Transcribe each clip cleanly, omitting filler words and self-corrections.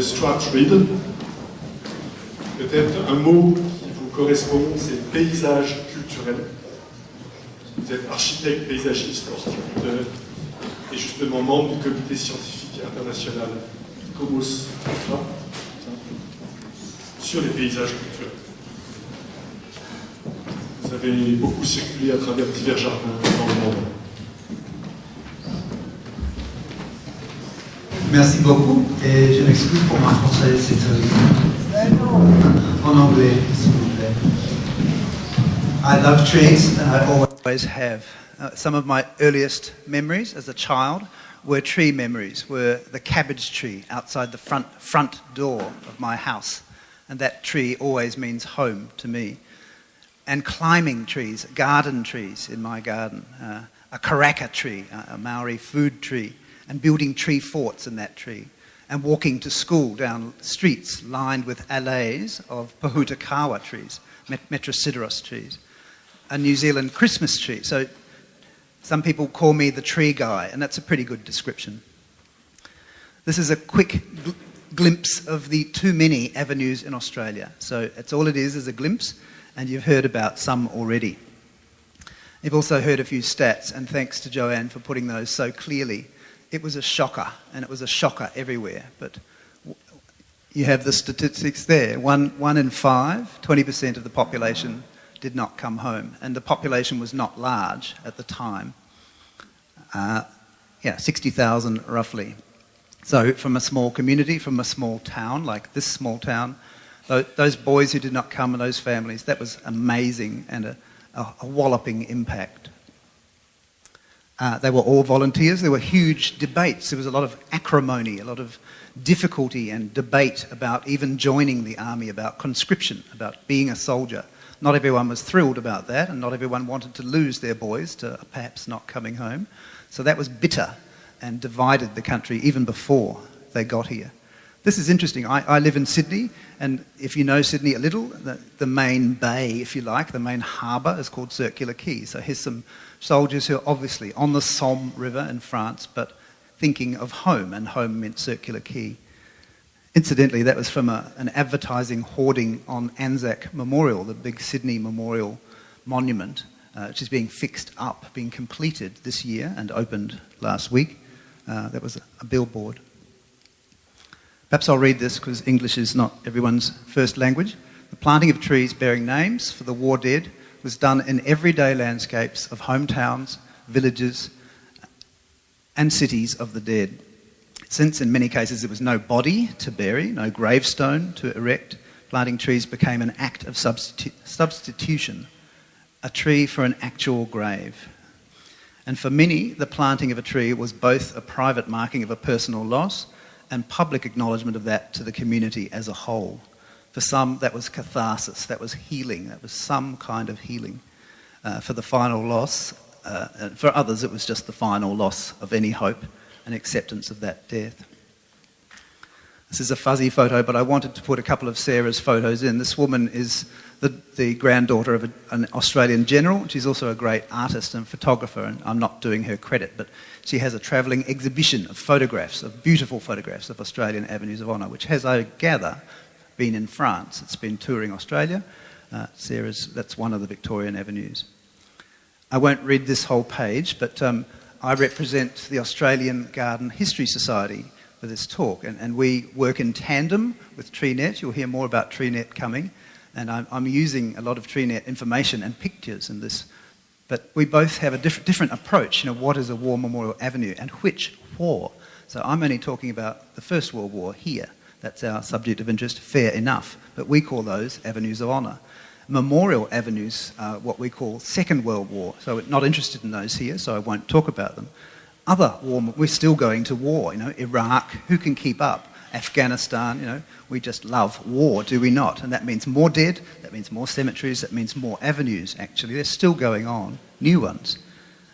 Stuart Read. Peut-être un mot qui vous correspond, c'est paysage culturel. Vous êtes architecte, paysagiste, horticulteur, et justement membre du comité scientifique international ICOMOS-IFLA sur les paysages culturels. Vous avez beaucoup circulé à travers divers jardins dans le monde. Merci beaucoup, et je m'excuse pour ma français, c'est en anglais, s'il vous plaît. I love trees, and I always have. Some of my earliest memories as a child were tree memories, were the cabbage tree outside the front door of my house. And that tree always means home to me. And climbing trees, garden trees in my garden, a karaka tree, a Maori food tree, and building tree forts in that tree, and walking to school down streets lined with alleys of pahutakawa trees, metrosideros trees, a New Zealand Christmas tree. So some people call me the tree guy, and that's a pretty good description. This is a quick glimpse of the too many avenues in Australia. So that's all it is a glimpse, and you've heard about some already. You've also heard a few stats, and thanks to Joanne for putting those so clearly. It was a shocker, and it was a shocker everywhere. But you have the statistics there. One in 5, 20% of the population did not come home, and the population was not large at the time. 60,000 roughly. So from a small community, from a small town, like this small town, those boys who did not come and those families, that was amazing and a walloping impact. They were all volunteers. There were huge debates. There was a lot of acrimony, a lot of difficulty and debate about even joining the army, about conscription, about being a soldier. Not everyone was thrilled about that, and not everyone wanted to lose their boys to perhaps not coming home. So that was bitter and divided the country even before they got here. This is interesting. I live in Sydney, and if you know Sydney a little, the main bay, if you like, the main harbour is called Circular Quay. So here's some soldiers who are obviously on the Somme River in France, but thinking of home, and home meant Circular Quay. Incidentally, that was from an advertising hoarding on Anzac Memorial, the big Sydney Memorial Monument, which is being fixed up, being completed this year and opened last week. That was a billboard. Perhaps I'll read this because English is not everyone's first language. The planting of trees bearing names for the war dead was done in everyday landscapes of hometowns, villages, and cities of the dead. Since in many cases there was no body to bury, no gravestone to erect, planting trees became an act of substitution, a tree for an actual grave. And for many, the planting of a tree was both a private marking of a personal loss and public acknowledgement of that to the community as a whole. For some, that was catharsis, that was healing, that was some kind of healing. For the final loss, for others, it was just the final loss of any hope and acceptance of that death. This is a fuzzy photo, but I wanted to put a couple of Sarah's photos in. This woman is the granddaughter of an Australian general. She's also a great artist and photographer, and I'm not doing her credit, but she has a travelling exhibition of photographs, of beautiful photographs of Australian Avenues of Honour, which has, I gather, been in France. It's been touring Australia. That's one of the Victorian avenues. I won't read this whole page, but I represent the Australian Garden History Society for this talk, and we work in tandem with TreeNet. You'll hear more about TreeNet coming, and I'm using a lot of TreeNet information and pictures in this, but we both have a different approach. What is a war memorial avenue and which war? So I'm only talking about the First World War here. That's our subject of interest, fair enough, but we call those avenues of honour. Memorial avenues are what we call Second World War, so we're not interested in those here, so I won't talk about them. Other war, we're still going to war, Iraq, who can keep up? Afghanistan, we just love war, do we not? And that means more dead, that means more cemeteries, that means more avenues, actually. They're still going on, new ones.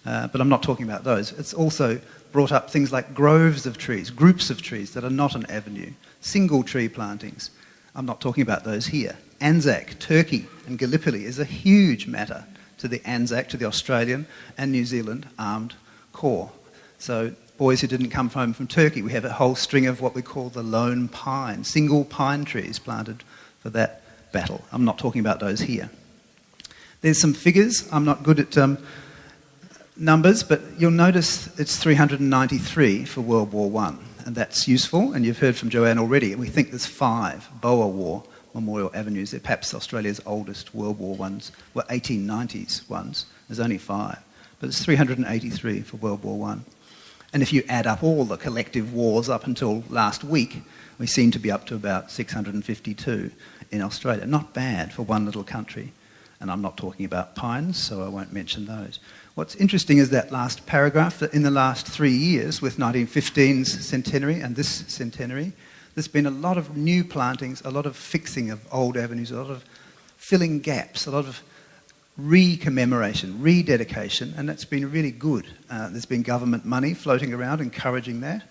But I'm not talking about those. It's also brought up things like groves of trees, groups of trees that are not an avenue, single tree plantings. I'm not talking about those here. Anzac, Turkey and Gallipoli is a huge matter to the Anzac, to the Australian and New Zealand Armed Corps. So boys who didn't come home from Turkey. We have a whole string of what we call the lone pine, single pine trees planted for that battle. I'm not talking about those here. There's some figures. I'm not good at numbers, but you'll notice it's 393 for World War I, and that's useful, and you've heard from Joanne already. We think there's 5 Boer War memorial avenues. They're perhaps Australia's oldest World War ones, well, 1890s ones. There's only 5, but it's 383 for World War I. And if you add up all the collective wars up until last week, we seem to be up to about 652 in Australia. Not bad for one little country. And I'm not talking about pines, so I won't mention those. What's interesting is that last paragraph, that in the last 3 years, with 1915's centenary and this centenary, there's been a lot of new plantings, a lot of fixing of old avenues, a lot of filling gaps, a lot of re-commemoration, rededication, and that's been really good. There's been government money floating around encouraging that,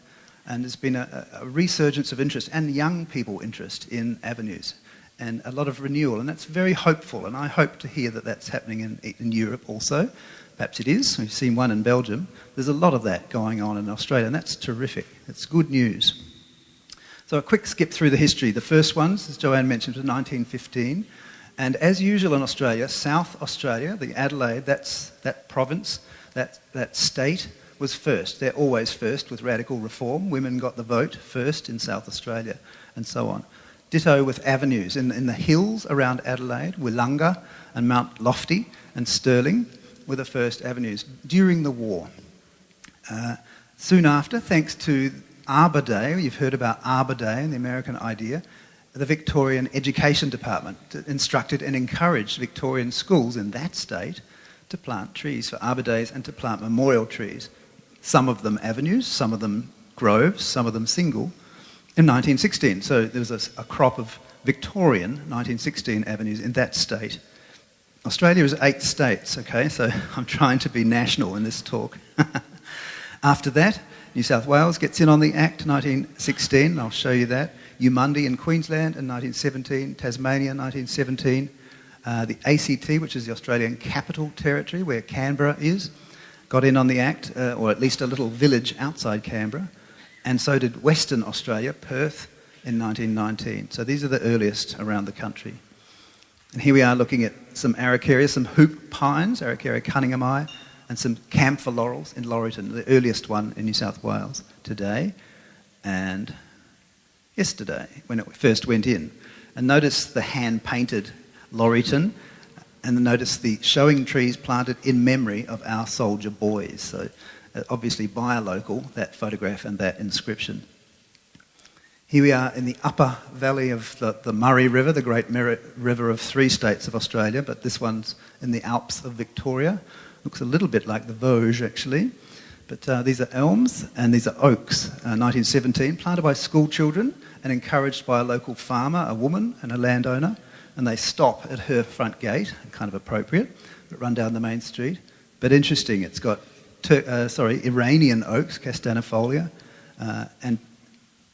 and there's been a resurgence of interest and young people interest in avenues, and a lot of renewal, and that's very hopeful, and I hope to hear that that's happening in Europe also. Perhaps it is. We've seen one in Belgium. There's a lot of that going on in Australia, and that's terrific. It's good news. So a quick skip through the history. The first ones, as Joanne mentioned, was 1915. And as usual in Australia, South Australia, the Adelaide, that province, that state, was first. They're always first with radical reform. Women got the vote first in South Australia, and so on. Ditto with avenues. In the hills around Adelaide, Willunga and Mount Lofty and Stirling were the first avenues during the war. Soon after, thanks to Arbor Day, you've heard about Arbor Day and the American idea, the Victorian Education Department instructed and encouraged Victorian schools in that state to plant trees for Arbor Days and to plant memorial trees. Some of them avenues, some of them groves, some of them single, in 1916. So there was a crop of Victorian 1916 avenues in that state. Australia is 8 states, okay, so I'm trying to be national in this talk. After that, New South Wales gets in on the Act, 1916, I'll show you that. Eumundi in Queensland in 1917, Tasmania 1917, the ACT, which is the Australian Capital Territory, where Canberra is, got in on the Act, or at least a little village outside Canberra, and so did Western Australia, Perth, in 1919. So these are the earliest around the country. And here we are looking at some Araucaria, some hoop pines, Araucaria Cunninghamii, and some camphor laurels in Laurieton, the earliest one in New South Wales today, and yesterday when it first went in. And notice the hand-painted Laurieton, and notice the showing trees planted in memory of our soldier boys. So obviously buy a local, that photograph and that inscription. Here we are in the upper valley of the Murray River, the great river of 3 states of Australia, but this one's in the Alps of Victoria. Looks a little bit like the Vosges, actually. But these are elms and these are oaks, 1917, planted by school children and encouraged by a local farmer, a woman and a landowner. And they stop at her front gate, kind of appropriate, but run down the main street. But interesting, it's got Iranian oaks, Castanifolia,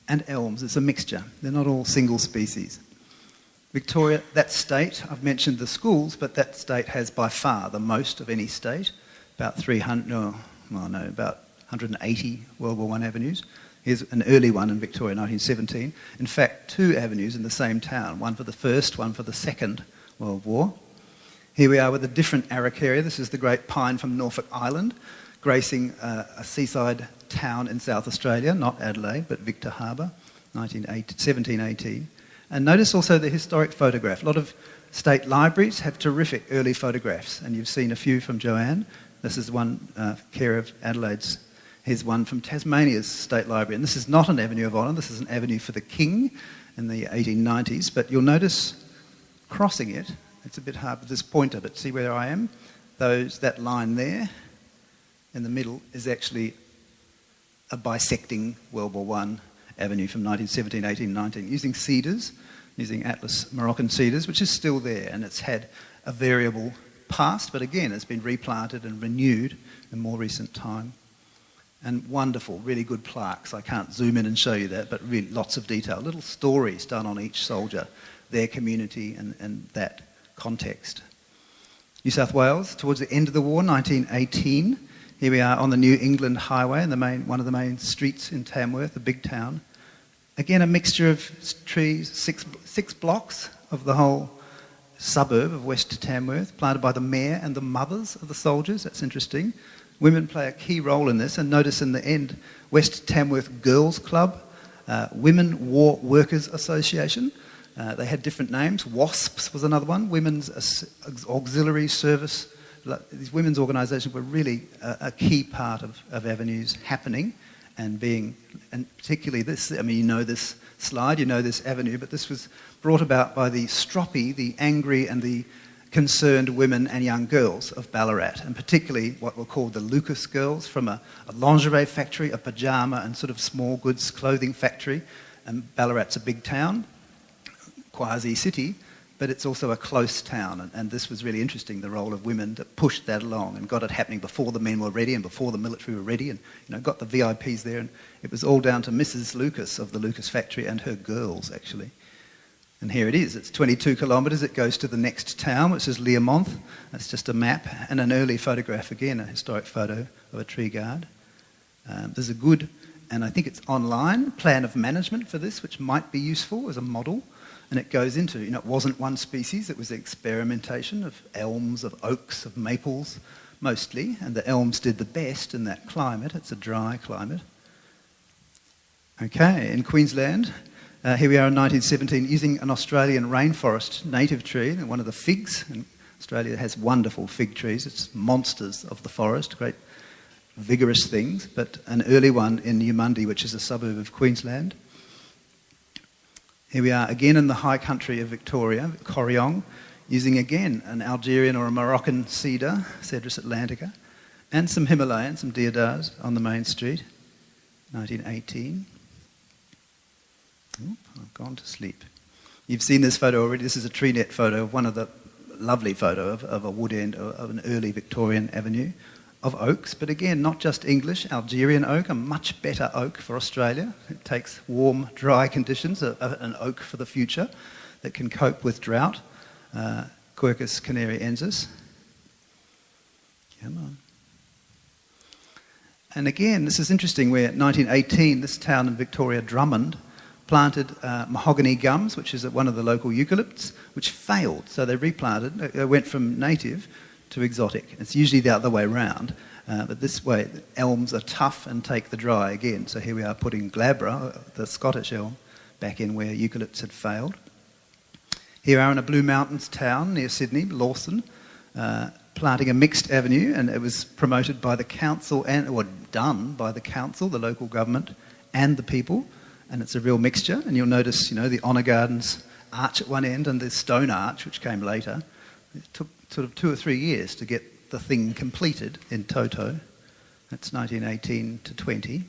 and elms. It's a mixture. They're not all single species. Victoria, that state, I've mentioned the schools, but that state has by far the most of any state, about 180 World War I avenues. Here's an early one in Victoria, 1917. In fact, 2 avenues in the same town, one for the First, one for the Second World War. Here we are with a different Araucaria. This is the great pine from Norfolk Island, gracing a seaside town in South Australia, not Adelaide, but Victor Harbour, 1718. And notice also the historic photograph. A lot of state libraries have terrific early photographs, and you've seen a few from Joanne. This is one care of Adelaide's. Here's one from Tasmania's State Library. And this is not an avenue of honour, this is an avenue for the King in the 1890s. But you'll notice crossing it, it's a bit hard with this pointer, but see where I am? That line there in the middle is actually a bisecting World War I avenue from 1917, 18, 19, using cedars, using Atlas Moroccan cedars, which is still there, and it's had a variable past, but again, it's been replanted and renewed in more recent time. And wonderful, really good plaques. I can't zoom in and show you that, but really lots of detail, little stories done on each soldier, their community and that context. New South Wales, towards the end of the war, 1918, Here we are on the New England Highway, in one of the main streets in Tamworth, a big town. Again, a mixture of trees, six blocks of the whole suburb of West Tamworth, planted by the mayor and the mothers of the soldiers. That's interesting. Women play a key role in this, and notice in the end, West Tamworth Girls Club, Women War Workers Association. They had different names. WASPS was another one, Women's Auxiliary Service. These women's organisations were really a key part of Avenues happening and particularly this, I mean, you know this slide, you know this avenue, but this was brought about by the stroppy, the angry and the concerned women and young girls of Ballarat, and particularly what were called the Lucas girls from a lingerie factory, a pyjama and sort of small goods clothing factory. And Ballarat's a big town, quasi-city, but it's also a close town, and this was really interesting, the role of women that pushed that along and got it happening before the men were ready and before the military were ready, and got the VIPs there, and it was all down to Mrs. Lucas of the Lucas factory and her girls, actually. And here it is. It's 22 kilometres. It goes to the next town, which is Learmonth. That's just a map and an early photograph again, a historic photo of a tree guard. There's a good, and I think it's online, plan of management for this, which might be useful as a model. And it goes into, it wasn't one species. It was experimentation of elms, of oaks, of maples, mostly. And the elms did the best in that climate. It's a dry climate. Okay, in Queensland... here we are in 1917 using an Australian rainforest native tree, one of the figs. And Australia has wonderful fig trees. It's monsters of the forest, great vigorous things, but an early one in Eumundi, which is a suburb of Queensland. Here we are again in the high country of Victoria, Corryong, using again an Algerian or a Moroccan cedar, Cedrus atlantica, and some Himalayan, some deodars on the main street, 1918. Oop, I've gone to sleep. You've seen this photo already. This is a tree net photo of one of the lovely photo of a wood end of an early Victorian avenue of oaks. But again, not just English, Algerian oak, a much better oak for Australia. It takes warm, dry conditions, an oak for the future that can cope with drought. Quercus canariensis. Come on. And again, this is interesting, where 1918, this town in Victoria, Drummond, planted mahogany gums, which is one of the local eucalypts, which failed. So they replanted. They went from native to exotic. It's usually the other way around, but this way elms are tough and take the dry again. So here we are putting glabra, the Scottish elm, back in where eucalypts had failed. Here we are in a Blue Mountains town near Sydney, Lawson, planting a mixed avenue, and it was promoted by the council done by the council, the local government, and the people. And it's a real mixture, and you'll notice, the Honour Gardens arch at one end and the stone arch, which came later. It took sort of 2 or 3 years to get the thing completed in toto. That's 1918 to 20.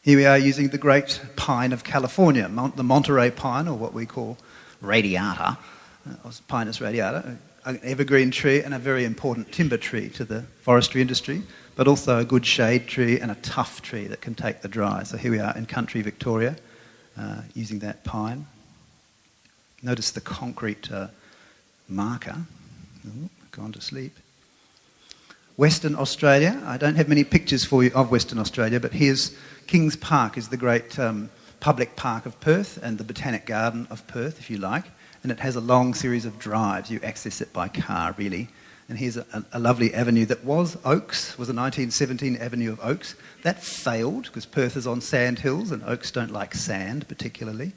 Here we are using the great pine of California, the Monterey pine, or what we call radiata, Pinus radiata, an evergreen tree and a very important timber tree to the forestry industry, but also a good shade tree and a tough tree that can take the dry. So here we are in country Victoria, using that pine. Notice the concrete marker. Ooh, gone to sleep. Western Australia. I don't have many pictures for you of Western Australia, but here's Kings Park, is the great public park of Perth, and the Botanic Garden of Perth, if you like. And it has a long series of drives. You access it by car, really. And here's a lovely avenue that was oaks, was a 1917 avenue of oaks. That failed because Perth is on sand hills and oaks don't like sand particularly.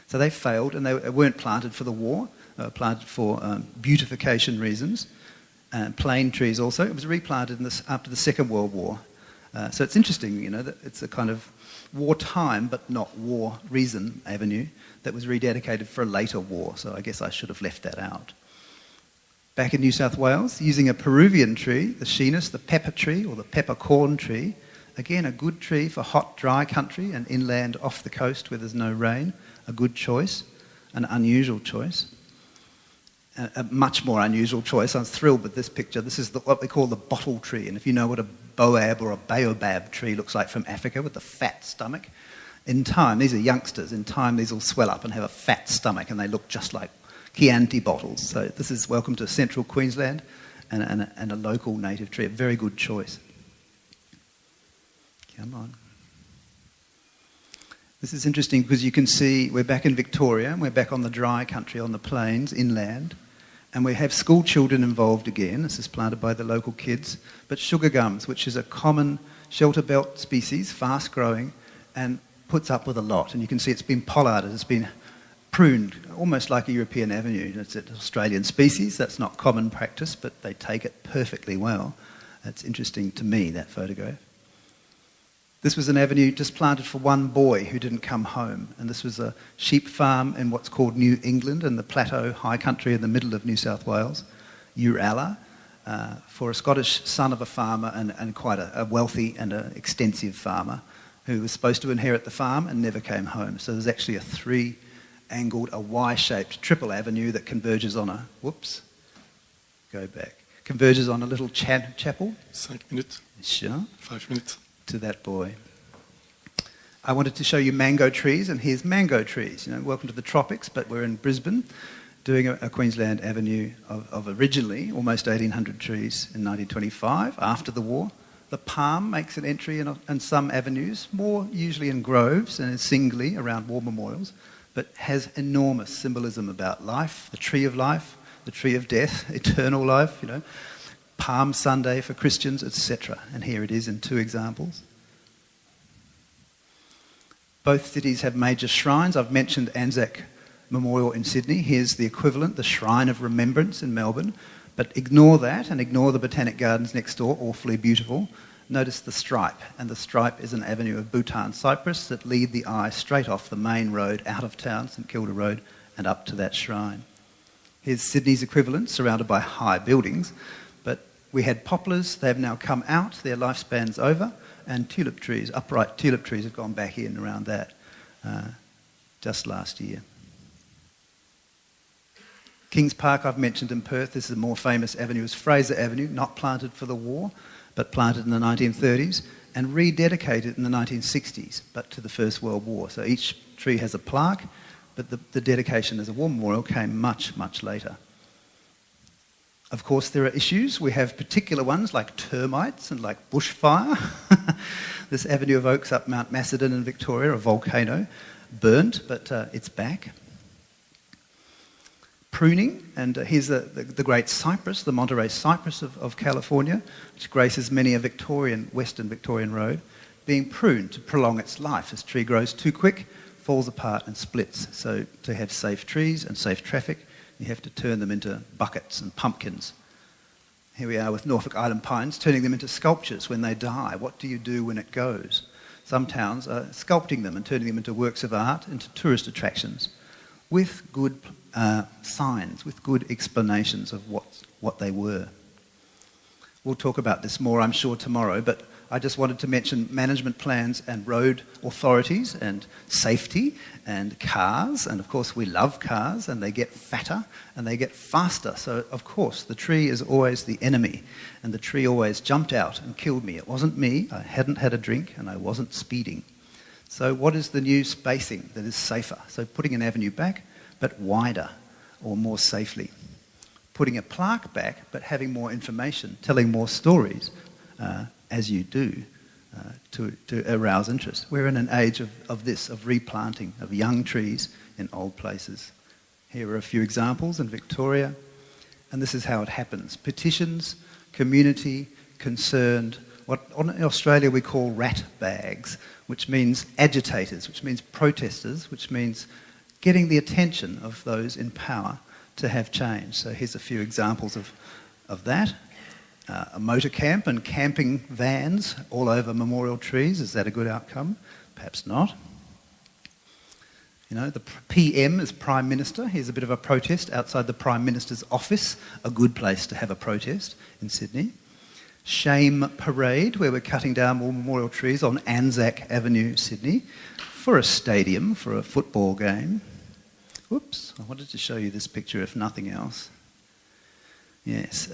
So they failed, and they weren't planted for the war. They were planted for beautification reasons. Plane trees also. It was replanted after the Second World War. So it's interesting, that it's a kind of wartime but not war reason avenue that was rededicated for a later war. So I guess I should have left that out. Back in New South Wales, using a Peruvian tree, the Schinus, the pepper tree or the peppercorn tree. Again, a good tree for hot, dry country and inland off the coast where there's no rain. A good choice, an unusual choice. A much more unusual choice. I'm thrilled with this picture. This is what we call the bottle tree. And if you know what a boab or a baobab tree looks like from Africa with the fat stomach, in time, these are youngsters, in time these will swell up and have a fat stomach and they look just like Chianti bottles. So this is welcome to central Queensland. and a local native tree. A very good choice. Come on. This is interesting because you can see we're back in Victoria, and we're back on the dry country, on the plains, inland, and we have school children involved again. This is planted by the local kids. But sugar gums, which is a common shelter belt species, fast growing, and puts up with a lot. And you can see it's been pollarded, it's been pruned, almost like a European avenue. It's an Australian species, that's not common practice, but they take it perfectly well. That's interesting to me, that photograph. This was an avenue just planted for one boy who didn't come home, and this was a sheep farm in what's called New England, in the plateau high country in the middle of New South Wales, Uralla, for a Scottish son of a farmer and quite a wealthy and an extensive farmer who was supposed to inherit the farm and never came home. So there's actually a three-angled, a Y-shaped triple avenue that converges on a, converges on a little chapel. 5 minutes. Sure. 5 minutes. To that boy. I wanted to show you mango trees, and here's mango trees. You know, welcome to the tropics, but we're in Brisbane doing a Queensland avenue of originally almost 1,800 trees in 1925, after the war. The palm makes an entry in some avenues, more usually in groves and singly around war memorials, but has enormous symbolism about life, the tree of life, the tree of death, eternal life, you know, Palm Sunday for Christians, etc. And here it is in two examples. Both cities have major shrines. I've mentioned Anzac Memorial in Sydney. Here's the equivalent, the Shrine of Remembrance in Melbourne. But ignore that and ignore the Botanic Gardens next door, awfully beautiful. Notice the stripe, and the stripe is an avenue of Bhutan cypress that lead the eye straight off the main road out of town, St Kilda Road, and up to that shrine. Here's Sydney's equivalent, surrounded by high buildings. We had poplars, they've now come out, their lifespan's over, and tulip trees, upright tulip trees have gone back in around that just last year. Kings Park I've mentioned in Perth, this is a more famous avenue, is Fraser Avenue, not planted for the war, but planted in the 1930s, and rededicated in the 1960s, but to the First World War. So each tree has a plaque, but the dedication as a war memorial came much, much later. Of course, there are issues. We have particular ones like termites and like bushfire. This avenue of oaks up Mount Macedon in Victoria, a volcano, burnt, but it's back. Pruning, and here's the great cypress, the Monterey cypress of California, which graces many a Western Victorian road, being pruned to prolong its life. This tree grows too quick, falls apart and splits. So to have safe trees and safe traffic, you have to turn them into buckets and pumpkins. Here we are with Norfolk Island pines, turning them into sculptures when they die. What do you do when it goes? Some towns are sculpting them and turning them into works of art, into tourist attractions, with good signs, with good explanations of what they were. We'll talk about this more, I'm sure, tomorrow, but I just wanted to mention management plans and road authorities and safety and cars. And of course we love cars, and they get fatter and they get faster. So of course the tree is always the enemy, and the tree always jumped out and killed me. It wasn't me, I hadn't had a drink, and I wasn't speeding. So what is the new spacing that is safer? So putting an avenue back, but wider or more safely. Putting a plaque back, but having more information, telling more stories, as you do, to arouse interest. We're in an age of replanting, of young trees in old places. Here are a few examples in Victoria, and this is how it happens. Petitions, community, concerned, what in Australia we call rat bags, which means agitators, which means protesters, which means getting the attention of those in power to have change. So here's a few examples of that. A motor camp and camping vans all over memorial trees. Is that a good outcome? Perhaps not. You know, the PM is Prime Minister. Here's a bit of a protest outside the Prime Minister's office, a good place to have a protest in Sydney. Shame Parade, where we're cutting down more memorial trees on Anzac Avenue, Sydney, for a stadium, for a football game. Whoops, I wanted to show you this picture if nothing else. Yes,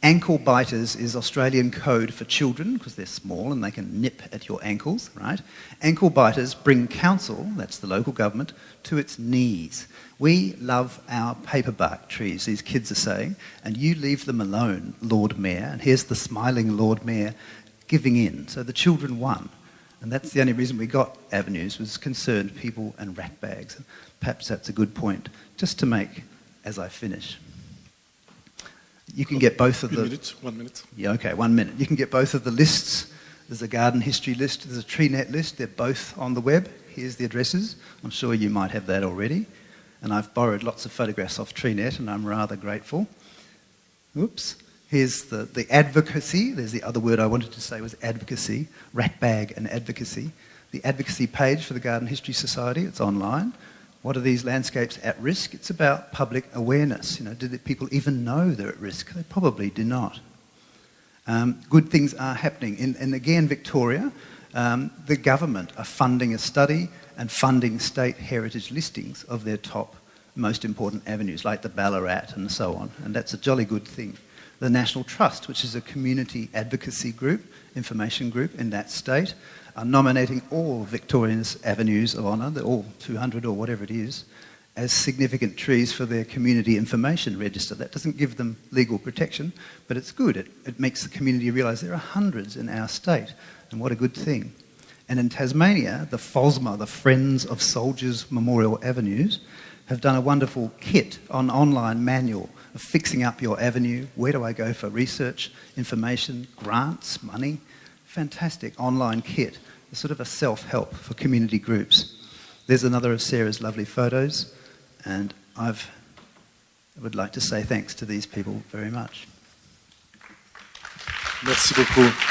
Ankle biters is Australian code for children, because they're small and they can nip at your ankles, right? Ankle biters bring council, that's the local government, to its knees. We love our paperbark trees, these kids are saying, and you leave them alone, Lord Mayor. And here's the smiling Lord Mayor giving in. So the children won. And that's the only reason we got avenues, was concerned people and rat bags. And perhaps that's a good point, just to make as I finish. You can get both of the... 1 minute. Yeah, okay, 1 minute. You can get both of the lists. There's a garden history list, there's a tree net list. They're both on the web. Here's the addresses. I'm sure you might have that already. And I've borrowed lots of photographs off TreeNet, and I'm rather grateful. Oops. Here's the advocacy. There's the other word I wanted to say was advocacy. Rat bag and advocacy. The advocacy page for the Garden History Society. It's online. What are these landscapes at risk? It's about public awareness. You know, do the people even know they're at risk? They probably do not. Good things are happening. In again, Victoria, the government are funding a study and funding state heritage listings of their top most important avenues, like the Ballarat and so on. And that's a jolly good thing. The National Trust, which is a community advocacy group, information group in that state, are nominating all Victorians' avenues of honour, all 200 or whatever it is, as significant trees for their community information register. That doesn't give them legal protection, but it's good. It makes the community realise there are hundreds in our state, and what a good thing. And in Tasmania, the FOSMA, the Friends of Soldiers Memorial Avenues, have done a wonderful kit, an online manual of fixing up your avenue. Where do I go for research, information, grants, money? Fantastic online kit. It's sort of a self-help for community groups. There's another of Sarah's lovely photos, and I would like to say thanks to these people very much. Merci beaucoup.